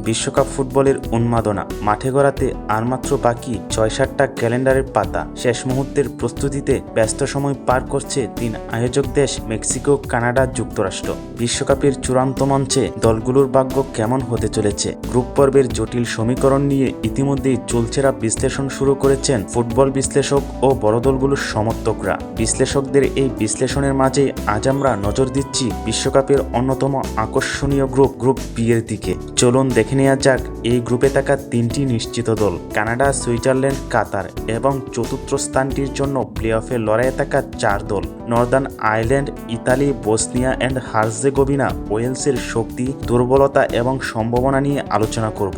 বিশ্বকাপ ফুটবলের উন্মাদনা মাঠে গড়াতে আর মাত্র বাকি ৬-৭টা ক্যালেন্ডারের পাতা। শেষ মুহূর্তের প্রস্তুতিতে ব্যস্ত সময় পার করছে তিন আয়োজক দেশ মেক্সিকো, কানাডা, যুক্তরাষ্ট্র। বিশ্বকাপের চূড়ান্ত মঞ্চে দলগুলোর ভাগ্য কেমন হতে চলেছে, গ্রুপ পর্বের জটিল সমীকরণ নিয়ে ইতিমধ্যেই চুলচেরা বিশ্লেষণ শুরু করেছেন ফুটবল বিশ্লেষক ও বড় দলগুলোর সমর্থকরা। বিশ্লেষকদের এই বিশ্লেষণের মাঝে আজ আমরা নজর দিচ্ছি বিশ্বকাপের অন্যতম আকর্ষণীয় গ্রুপ বি এর দিকে। চলুন দেখে নেওয়া যাক এই গ্রুপে থাকা তিনটি নিশ্চিত দল, কানাডা, সুইজারল্যান্ড, কাতার, এবং চতুর্থ স্থানটির জন্য প্লে অফে লড়াইয়ে থাকা চার দল, Northern Ireland, Italy, Bosnia and Herzegovina, ওয়েলসের শক্তি, দুর্বলতা এবং সম্ভাবনা নিয়ে আলোচনা করব।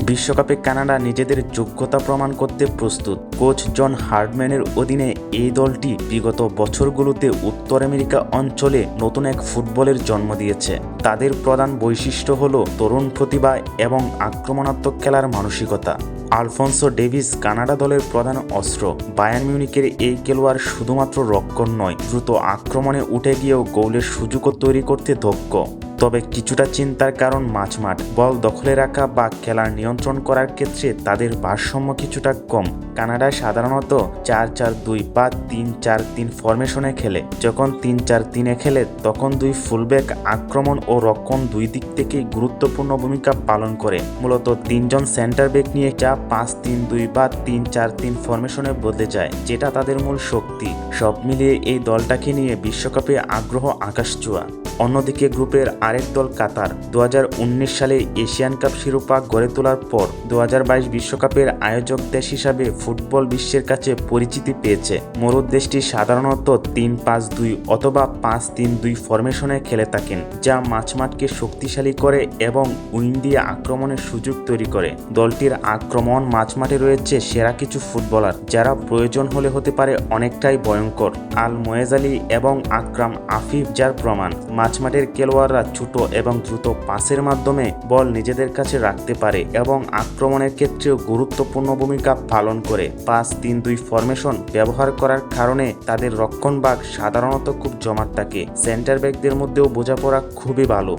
বিশ্বকাপে কানাডা নিজেদের যোগ্যতা প্রমাণ করতে প্রস্তুত। কোচ জন হার্ডম্যানের অধীনে এই দলটি বিগত বছরগুলোতে উত্তর আমেরিকা অঞ্চলে নতুন এক ফুটবলের জন্ম দিয়েছে। তাদের প্রধান বৈশিষ্ট্য হল তরুণ প্রতিভা এবং আক্রমণাত্মক খেলার মানসিকতা। আলফোনসো ডেভিস কানাডা দলের প্রধান অস্ত্র। বায়ার্ন মিউনিখের এই খেলোয়াড় শুধুমাত্র রক্ষণ নয়, দ্রুত আক্রমণে উঠে গিয়েও গোলের সুযোগও তৈরি করতে দক্ষ। তবে কিছুটা চিন্তার কারণ মাঝমাঠ, বল দখলে রাখা বা খেলার নিয়ন্ত্রণ করার ক্ষেত্রে তাদের ভারসাম্য কিছুটা কম। কানাডায় সাধারণত 4-4-2 বা 3-4-3 ফরমেশনে খেলে। যখন 3-4-3-এ খেলে তখন দুই ফুলব্যাক আক্রমণ ও রক্ষণ দুই দিক থেকেই গুরুত্বপূর্ণ ভূমিকা পালন করে। মূলত তিনজন সেন্টার ব্যাক নিয়ে যা 5-3-2 বা 3-4-3 ফরমেশনে বদলে যায়, যেটা তাদের মূল শক্তি। সব মিলিয়ে এই দলটাকে নিয়ে বিশ্বকাপে আগ্রহ আকাশছোঁয়া। অন্যদিকে গ্রুপের আরেক দল কাতার 2019 সালে এশিয়ান কাপ শিরোপা গড়ে তোলার পর 2022 বিশ্বকাপের আয়োজক দেশ হিসাবে ফুটবল বিশ্বের কাছে পরিচিতি পেয়েছে। মরুদ দেশটি সাধারণত 3-5-2 অথবা 5-3-2 ফরমেশনে খেলে থাকেন, যা মাঝমাঠকে শক্তিশালী করে এবং উইং দিয়ে আক্রমণের সুযোগ তৈরি করে। দলটির আক্রমণ মাঝমাঠে রয়েছে সেরা কিছু ফুটবলার, যারা প্রয়োজন হলে হতে পারে অনেকটাই ভয়ঙ্কর। আল মোয়েজালি এবং আকরাম আফিফ যার প্রমাণ। মাঝমাঠের খেলোয়াড়রা ছোট এবং দ্রুত পাসের মাধ্যমে বল নিজেদের কাছে রাখতে পারে এবং আক্রমণের ক্ষেত্রেও গুরুত্বপূর্ণ ভূমিকা পালন করে। 5-3-2 ফরমেশন ব্যবহার করার কারণে তাদের রক্ষণভাগ সাধারণত খুব জমাট থাকে। সেন্টার ব্যাকদের মধ্যেও বোঝাপড়া খুবই ভালো।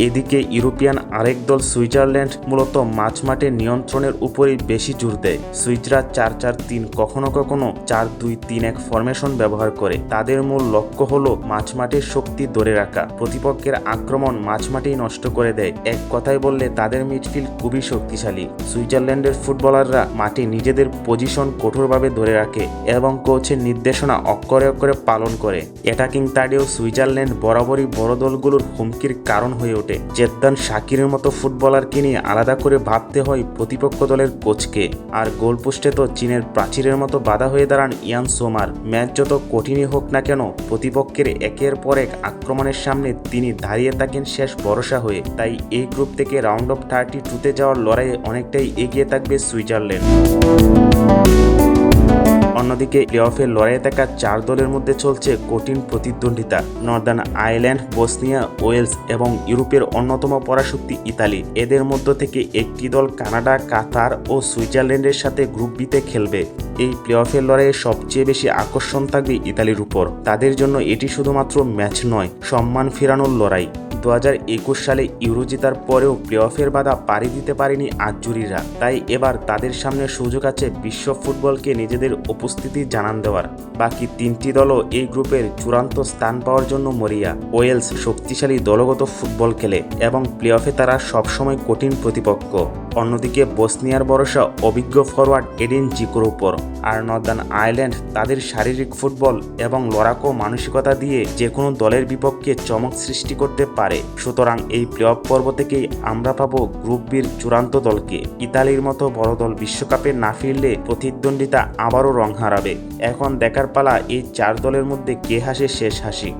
এদিকে ইউরোপিয়ান আরেক দল সুইজারল্যান্ড মূলত মাঝমাঠে নিয়ন্ত্রণের উপরই বেশি জোর দেয়। সুইজরা 4-4-3 কখনো কখনো 4-2-3-1 ফরমেশন ব্যবহার করে। তাদের মূল লক্ষ্য হলো মাঝমাঠের শক্তি ধরে রাখা, প্রতিপক্ষের আক্রমণ মাঝমাঠেই নষ্ট করে দেয়। এক কথায় বললে তাদের মিডফিল্ড খুবই শক্তিশালী। সুইজারল্যান্ডের ফুটবলাররা মাঠে নিজেদের পজিশন কঠোরভাবে ধরে রাখে এবং কোচের নির্দেশনা অক্ষরে অক্ষরে পালন করে। অ্যাটাকিং থার্ডেও সুইজারল্যান্ড বরাবরই বড় দলগুলোর হুমকির কারণ হয়ে ওঠে। জেদ্দান শাকিরের মতো ফুটবলারকে নিয়ে আলাদা করে ভাবতে হয় প্রতিপক্ষ দলের কোচকে। আর গোলপোস্টে তো চীনের প্রাচীরের মতো বাধা হয়ে দাঁড়ান ইয়ান সোমার। ম্যাচ যত কঠিনই হোক না কেন, প্রতিপক্ষের একের পর এক আক্রমণের সামনে তিনি দাঁড়িয়ে থাকেন শেষ ভরসা হয়ে। তাই এই গ্রুপ থেকে রাউন্ড অফ 32-তে যাওয়ার লড়াইয়ে অনেকটাই এগিয়ে থাকবে সুইজারল্যান্ড। অন্যদিকে প্লে অফের লড়াইয়ে থাকা চার দলের মধ্যে চলছে কঠিন প্রতিদ্বন্দ্বিতা। নর্দার্ন আয়ারল্যান্ড, বসনিয়া, ওয়েলস এবং ইউরোপের অন্যতম পরাশক্তি ইতালি। এদের মধ্য থেকে একটি দল কানাডা, কাতার ও সুইজারল্যান্ডের সাথে গ্রুপ বিতে খেলবে। এই প্লে অফের লড়াইয়ে সবচেয়ে বেশি আকর্ষণ থাকবে ইতালির উপর। তাদের জন্য এটি শুধুমাত্র ম্যাচ নয়, সম্মান ফেরানোর লড়াই। 2021 সালে ইউরো জেতার পরেও প্লে অফের বাধা পাড়ি দিতে পারেনি আজুরিরা। তাই এবার তাদের সামনে সুযোগ আছে বিশ্ব ফুটবলকে নিজেদের উপস্থিতি জানান দেওয়ার। বাকি তিনটি দলও এই গ্রুপের চূড়ান্ত স্থান পাওয়ার জন্য মরিয়া। ওয়েলস শক্তিশালী দলগত ফুটবল খেলে এবং প্লে অফে তারা সবসময় কঠিন প্রতিপক্ষ। অন্যদিকে বসনিয়ার ভরসা অভিজ্ঞ ফরওয়ার্ড এডিন জিকোর উপর। আর নর্দার্ন আয়ারল্যান্ড তাদের শারীরিক ফুটবল এবং লড়াকু মানসিকতা দিয়ে যে কোনো দলের বিপক্ষে চমক সৃষ্টি করতে পারে। সুতরাং এই প্লে অফ পর্ব থেকেই আমরা পাবো গ্রুপ বির চূড়ান্ত দলকে। ইতালির মতো বড় দল বিশ্বকাপে না ফিরলে প্রতিদ্বন্দ্বিতা আবারও রং হারাবে। এখন দেখার পালা এই চার দলের মধ্যে কে হাসে শেষ হাসি।